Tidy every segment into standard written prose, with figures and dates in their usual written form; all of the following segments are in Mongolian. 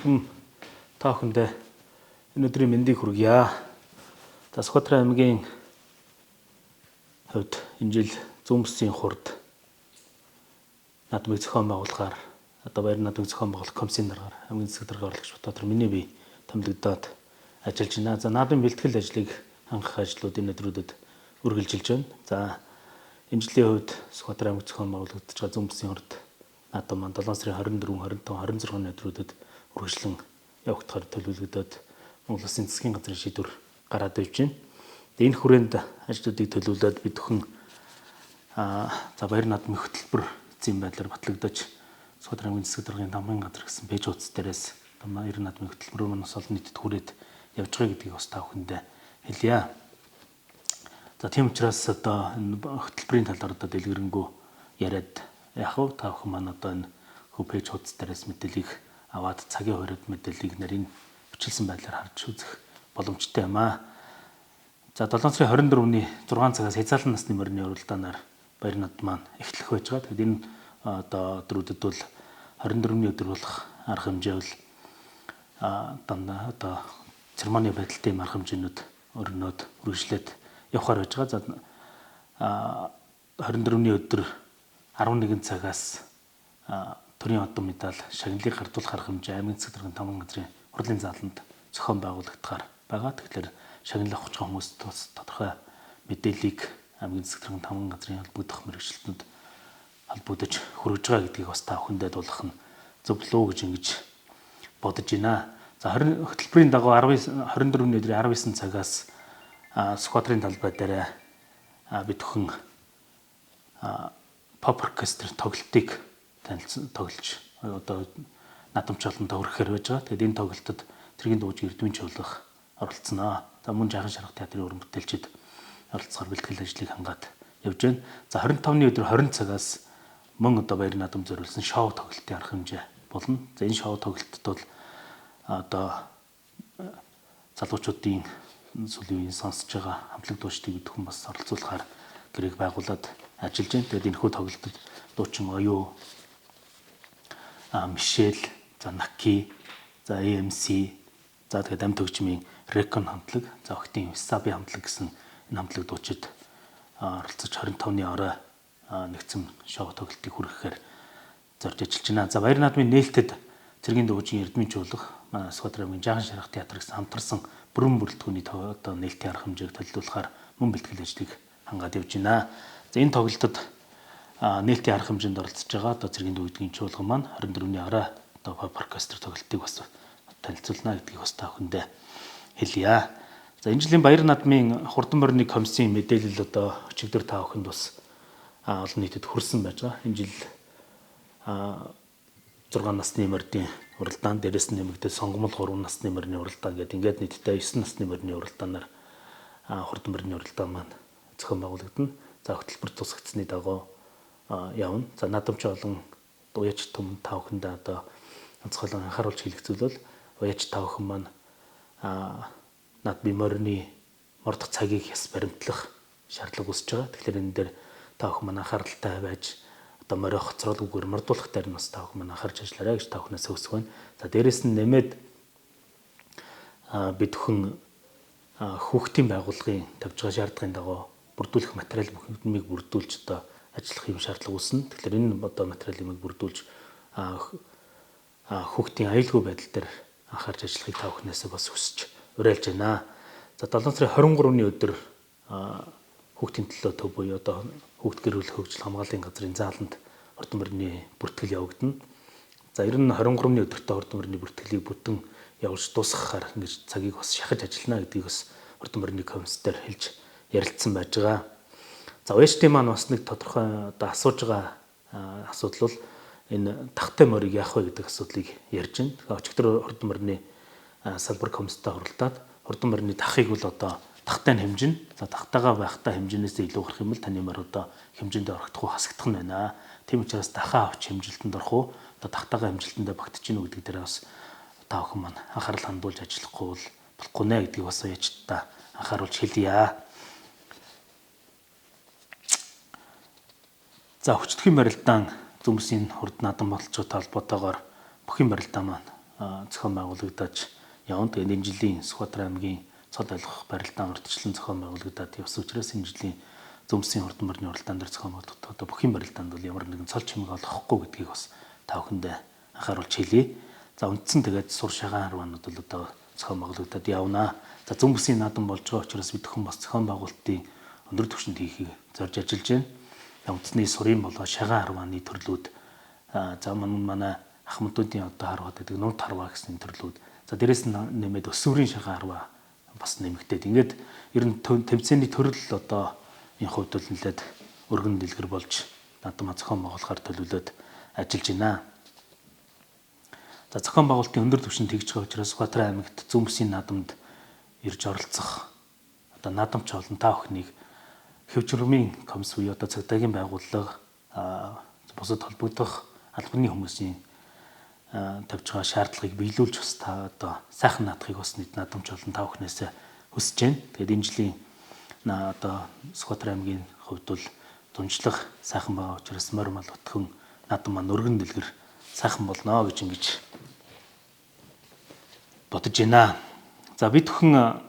та бүхэндээ өнөөдрийн мэндийг хүргье. Сүхбаатар аймгийн хувьд энэ жил зүүн бүсийн хурд наадмыг зохион байгуулахаар баяр наадмыг зохион байгуулах комиссийн дараагаар аймгийн засаг дарга орлогч Батбаатар миний бие томилогдоод ажиллаж байна. За наадмын бэлтгэл ажлыг хангах ажлууд энэ өдрүүдэд үргэлжилж байна. За энэ жилийн хувьд Сүхбаатар аймагт зохион байгуулагдаж байгаа зүүн бүсийн хурд наадам маань 7 сарын 24, 25, 26-ны өдрүүдэд үргэлжлэн явагдахаар төлөвлөгдөөд Монгол Улсын засгийн газрын шийдвэр гараад ивж байна. Энэ хүрээнд ажлуудыг төлөвлөд бид бүхэн баяр наадмын хөтөлбөр эцсийн байдлаар батлагдаж Сүхбаатар аймгийн засаг даргын дамын газар гэсэн пэйж хуудас дээрээс баяр наадмын хөтөлбөр маань бас олон нийтэд хүрээд явж байгаа гэдгийг бас та бүхэндээ хэлье. За тийм учраас одоо энэ хөтөлбөрийн талаар одоо дэлгэрэнгүй яриад яг уу та бүхэн маань одоо энэ пэйж хуудас дээрээс мэдээллийг аваад цагийн хуваарьд мэдээллийг нарийн бичилсэн байдлаар харж үзэх боломжтой юм аа. За 7 сарын 24-ний 6 цагаас хязгаарлан насны морины уралдаанаар баяр наадам маань эхлэх байж байгаа. Тэгэд энэ одоо өдрүүдэд бол 24-ний өдөр болох арга хэмжээ бол дандаа одоо церемони байдалтай юм арга хэмжээнүүд өрнөд үргэлжлээд явахаар байж байгаа. За 24-ний өдөр 11 цагаас төрийн одон медаль шагналыг гардуулах арга хэмжээ аймгийн засаг даргын тамган газрын хурлын зааланд зохион байгуулагдахаар байгаа. Тэгэхээр шагнал авах хүмүүст бас тодорхой мэдээллийг аймгийн засаг даргын тамган газрын холбогдох мэргэжилтнүүд холбогдож хүргэж байгаа гэдгийг бас та бүхэндээ дуулгах нь зөв лөө гэж ингэж бодож байна. За хөтөлбөрийн дагуу 24-ний өдрийн 19 цагаас Сүхбаатарын талбай дээр бид бүхэн pop orchestra тоглолтыг тоглож одоо наадамч олонтоо хүрэхээр байж байгаа. Тэгэд энэ тоглолтод цэргийн дууч Эрдмийн Чуулгах оролцсноо. За мөн жаахан шарах театрын уран бүтээлчид оролцохоор бэлтгэл ажлыг хангаад явж байна. За 25-ны өдөр 20 цагаас мөн одоо баяр наадам зориулсан шоу тоглолтын арга хэмжээ болно. За энэ шоу тоглолтод бол одоо залуучуудын сүлийн сонсож байгаа хамтлаг дуучдыг бид хүн бас оролцуулахаар гэрээг байгуулад ажиллаж байна. Тэгээд энэ хүү тоглолтод дуучин оюу Мишель, за Наки, за AMC, за тэгээд амт хөгжмийн Recon хамтлаг, за охтын Wasabi хамтлаг гэсэн энэ хамтлаг дуучид оролцож 25-ны орой нэгдсэн шоу тоглолтыг хүргэхээр зорж ажиллаж байна. За баяр наадмын нээлттэд цэргийн дуучин Эрдмийн Чуулгах, манай Сүхбаатар аймгийн жаахан шарах театр гэсэн хамтарсан бүрэн бүрэлдэхүүний одоо нээлтийн арга хэмжээг төлөвлөхөөр мөн бэлтгэл ажлыг хангаад явж байна. За энэ тоглолтод нээлтийн арга хэмжээнд оролцож байгаа одоо цэргийн дуугийн чуулган маань 24-ний орой одоо pop orchestra тоглолтыг бас танилцуулна гэдгийг бас та бүхэндээ хэлье. За энэ жилийн баяр наадмын хурдан морины комиссийн мэдээлэл одоо өчигдөр та бүхэнд бас олон нийтэд хүрсэн байж байгаа. Энэ жил 6 насны морины уралдаан, дээрээс нь нэмэгдээд сонгомол 3 насны морины уралдаан гэдэг ингээд нийтдээ 9 насны морины уралдаанаар хурдан морины уралдаан маань зохион байгуулагдана. За хөтөлбөр тусгацсны дагуу явна. За наадамч олон уяж том та бүхэндээ одоо онцгойлон анхааруулж хэлэх зүйл бол уяж та бүхэн маань наадмын морины мордох цагийг яс баримтлах шаардлага үүсэж байгаа. Тэгэхээр энэ дээр та бүхэн маань анхааралтай байж одоо морио хоцролгүйгээр мордуулах дээр нь бас та бүхэн маань анхаарч ажиллаарай гэж та бүхнээс хүсэж байна. За дээрэс нь нэмээд бид бүхэн хүүхдийн байгууллагын тавьж байгаа шаардлагын дагуу бүрдүүлэх материал бүхнийг бүрдүүлж одоо ажиллах юм шаардлага үүснэ. Тэгэхээр энэ одоо материалыг бүрдүүлж хүүхдийн аюулгүй байдал дээр анхаарч ажиллахыг та бүхнээс бас хүсэж уриалж байна. За 7 сарын 23-ны өдөр хүүхдийн төлөө төв буюу одоо хүүхд гэр бүл хөгжил хамгааллын газрын зааланд хурдан морины бүртгэл явагдана. За ер нь 23-ны өдөртөө хурдан морины бүртгэлийг бүтэн явуулж дуусгахаар ингэж цагийг бас шахаж ажиллана гэдгийг бас хурдан морины комиссээр хэлж ярилцсан байж байгаа. За ОСТ маань бас нэг тодорхой одоо асууж байгаа асуудал бол энэ тахтай морийг яах вэ гэдэг асуудлыг ярьж байна. Тэгэхээр өчигдөр хурдан морины салбар комисстэй хуралдаад хурдан морины тахыг бол одоо тахтай нь хэмжинэ. За тахтайгаа байхтай хэмжинээс илүү гарах юм бол таны морь одоо хэмжиндээ орогдох уу хасагдах нь байна. Тийм учраас дахаа авч хэмжилтэнд орох уу одоо тахтайгаа хэмжилтэндээ багтаж гинүү гэдэг дээр бас та бүхэн маань анхаарал хандуулж ажиллахгүй бол болохгүй нэ гэдгийг бас яжтаа анхааруулж хэлье. За хүчтэйн барилдаан зүүн бүсийн хурд наадам бололцоотой холбоотойгоор бүхий барилдаан маань зохион байгуулагдаж явна. Тэгээд энэ жилийн Сүхбаатар аймгийн цод ойлгох барилдаан урьдчилан зохион байгуулагдаад явсан учраас энэ жилийн Зөмсгийн хурдан морины уралдаан дээр зохион байгуулагдах одоо бүх юм барилдаанд бол ямар нэгэн цол чимэг олохгүй гэдгийг бас та бүхэндээ анхааруулж хэлье. За үндсэн тэгээд сур шагаан харваанууд бол одоо зохион байгуулагдаад явна. За зүүн бүсийн наадам болж байгаа учраас бид бүхэн бас зохион байгуулалтын өндөр түвшинд хийхийг зорж ажиллаж байна. Үндэсний сурын болоо шагаан харвааны төрлүүд за манай ахмадуудын одоо харваад гэдэг нунт харваа гэсэн төрлүүд. За дээрэс нь нэмээд өсвөрийн шагаан харваа бас нэмэгдээд ингээд ер нь тэмцээний төрөл одоо энэ хувьд бол нэлээд өргөн дэлгэр болж наадам зохион байгуулахаар төлөвлөд ажиллаж байна. За зохион байгуулалтын өндөр түвшинд тэгж байгаа учраас Сүхбаатар аймагт зүүн бүсийн наадамд ирж оролцох одоо наадамч олон та бүхнийг хэвжрэмийн комисс буюу одоо цагдаагийн байгууллага бусад холбогдох албаны хүмүүсийн тавьж байгаа шаардлагыг биелүүлж бас та одоо сайхан наадахыг бас нийт наадамч олон та бүхнээс хүсэж байна. Тэгээд энэ жилийн одоо Сүхбаатар аймгийн хувьд бол дунджлах сайхан байгаа учраас морь мал утхан наадам маань өргөн дэлгэр сайхан болно гэж ингэж бодож байна. За бид бүхэн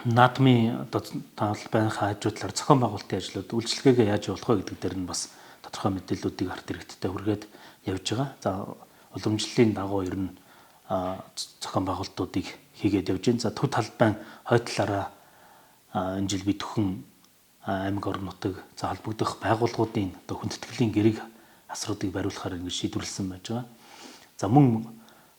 наадмын одоо талбайнхаа хажуудлаар зохион байгуулалтын ажлууд үйлчлэгээ яаж явуулах вэ гэдэг дээр нь бас тодорхой мэдээллүүдийг ард иргэдтэй хүргээд явж байгаа. За уламжлалын дагуу ер нь зохион байгуулалтуудыг хийгээд явж байна. За төв талбайн хойдлаараа энэ жил бид бүхэн аймаг орон нутаг за холбогдох байгууллагуудын одоо хүндэтгэлийн гэрэг асруудыг бариулахаар ингэж шийдвэрлсэн байж байгаа. За мөн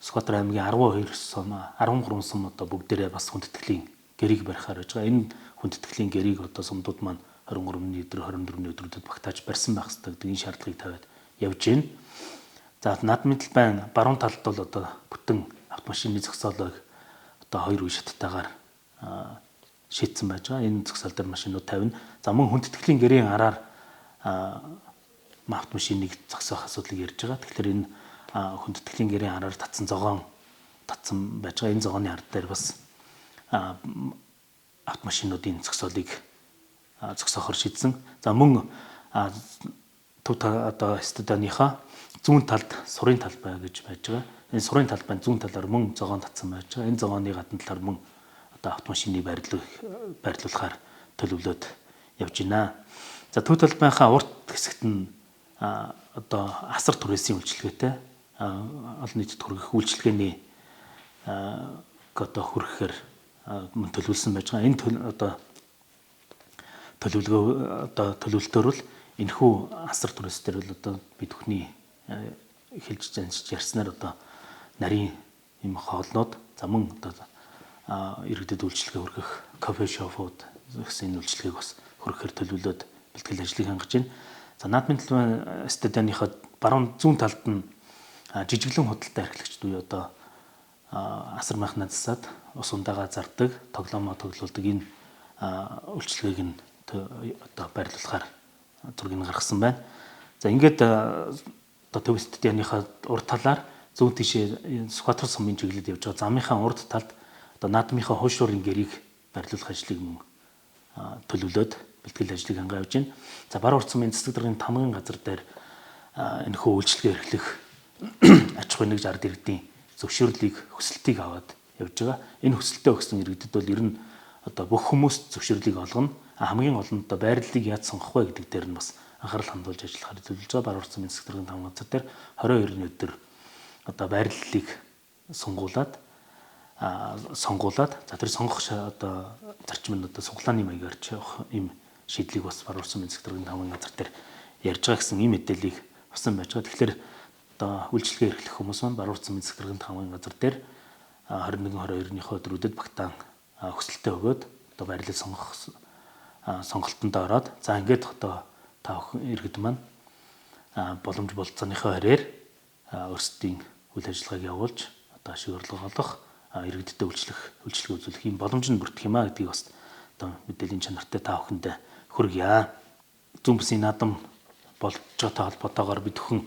Сүхбаатар аймгийн 12 сум 13 сум одоо бүгдээрээ бас хүндэтгэлийн гэрэг барихаар байж байгаа. Энэ хүндэтгэлийн гэрийг одоо сумдууд маань 23-ны өдөр 24-ний өдрүүдэд багтааж барьсан байх хэрэгтэй гэдэг энэ шаардлагыг тавиад явж байна. За наадмын талбайн баруун талд бол одоо бүтэн автомашины зогсоолыг одоо 2 үе шаттайгаар шийдсэн байж байгаа. Энэ зогсоол дээр машинууд тавина. За мөн хүндэтгэлийн гэрийн араар автомашиныг зогсоох асуудлыг ярьж байгаа. Тэгэхээр энэ хүндэтгэлийн гэрийн араар татсан зогоон татсан байж байгаа. Энэ зогооны ард дээр бас автомашинуудын зогсоолыг зогсоохоор шийдсэн. За мөн төв одоо стадионынхаа зүүн талд сурын талбай гэж байж байгаа. Энэ сурын талбайн зүүн талаар мөн зогоон татсан байж байгаа. Энэ зогооны гадна талаар мөн одоо автомашиныг байрлуулахаар төлөвлөд явж байна. За төв талбайнхаа урт хэсэгт нь одоо асар түрээсийн үйлчилгээтэй олон нийтэд хүргэх үйлчилгээний одоо хүргэхээр мөн төлөвлөсөн байж байгаа. Энэ одоо төлөвлөлтөөр бол энэхүү асар түрээс дээр бол одоо бид бүхний хэлж ярьснаар одоо нарийн юм хоолнууд за мөн одоо иргэдэд үйлчилгээ хүргэх кофе шопууд гэсэн энэ үйлчилгээг бас хүргэхээр төлөвлөд бэлтгэл ажлыг хангаж байна. За наадмын талбай стадионынхаа баруун зүүн талд нь жижиглэн худалдаа эрхлэгчд буюу одоо асар майхнаа засаад ус ундаага зардаг, тоглоомоо тоглуулдаг энэ үйлчилгээг нь одоо байрлуулахаар зургийг гаргасан байна. За ингээд одоо төв стадионынхаа урд талаар зүүн тишээ Сүхбаатар сумын чиглэлд явж байгаа замынхаа урд талд одоо наадмынхаа хойшуурын гэрийг байрлуулах ажлыг мөн төлөвлөд бэлтгэл ажлыг хангаж явж байна. За баруун урд сумын цэцэг даргын тамгын газар дээр энэхүү үйлчилгээ эрхлэх аж ахуй нэгж ард иргэдийн зөвшөөрлийг хүсэлтийг аваад явж байгаа. Энэ хүсэлтээ өгсөн иргэдэд бол ер нь одоо бүх хүмүүст зөвшөөрлийг олгоно. Хамгийн гол нь одоо байрлалыг яаж сонгох вэ гэдэг дээр нь бас анхаарал хандуулж ажиллахаар төлөвлөж байгаа. Баруун урд сумын цэцэг даргын тамгын газар дээр 22-ны өдөр одоо байрлалыг сонгуулад за тэр сонгох одоо зарчим нь одоо суглааны маягаар явах ийм шийдлийг бас баруун урд сумын цэцэг даргын тамгын газар дээр ярьж байгаа гэсэн ийм мэдээллийг авсан байж байгаа. Тэгэхээр одоо үйлчилгээ эрхлэх хүмүүс маань баруун урд сумын цэцэг даргын тамгын газар дээр 21-22-ны өдрүүдэд багтаан хүсэлтээ өгөөд одоо байрлал сонгох сонголтонд ороод за ингээд одоо та бүхэн иргэд маань боломж болцооныхоо харьяар өөрсдийн үйл ажиллагааг явуулж одоо ашиг орлого олох иргэдтэй үйлчлэг үзүүлэх юм боломж нь бүрдэх юм а гэдгийг бас одоо мэдээллийн чанартай та бүхэндээ хүргье. Зүүн бүсийн наадам болж байгаатай холбоотойгоор бид бүхэн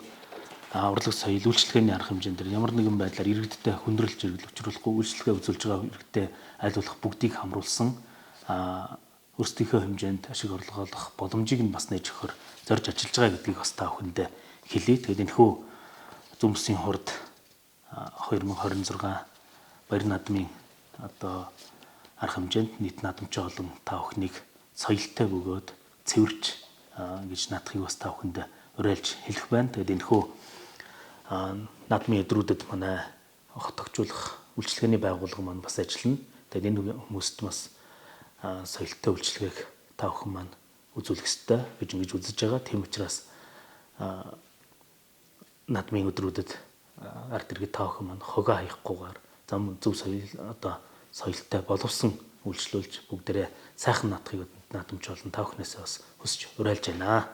урлаг соёл үйлчлэгээний арга хэмжээнд дээр ямар нэгэн байдлаар иргэдтэй хүндрэлж учруулахгүй үйлчлэгээ үзүүлж байгаа иргэдтэй аль болох бүгдийг хамруулсан өөрсдийнхөө хэмжээнд ашиг орлого олох боломжийг нь бас нээж өгөхөөр зорж ажиллаж байгаа гэдгийг бас та бүхэндээ хэлье. Тэгээд энэхүү зүүн бүсийн хурд 2026 баяр наадмын одоо арга хэмжээнд нийт наадамч олон та бүхнийг соёлтой бөгөөд цэвэрч гэж наадахыг бас та бүхэнд уриалж хэлэх байна. Тэгээд энэхүү наадмын өдрүүдэд манай хотогчуулах үйлчилгээний байгууллага маань бас ажиллана. Тэгээд энэ хүмүүст бас соёлтой үйлчилгээг та бүхэн маань үзүүлэх ёстой гэж ингэж үзэж байгаа. Тийм учраас наадмын өдрүүдэд ард иргэд та бүхэн маань хогоо хаягахгүйгээр зам зөв соёл одоо соёлтой боловсон үйлчлүүлж бүгдээрээ сайхан наадахыг наадамч олон та бүхнээс бас хүсэж уриалж байна.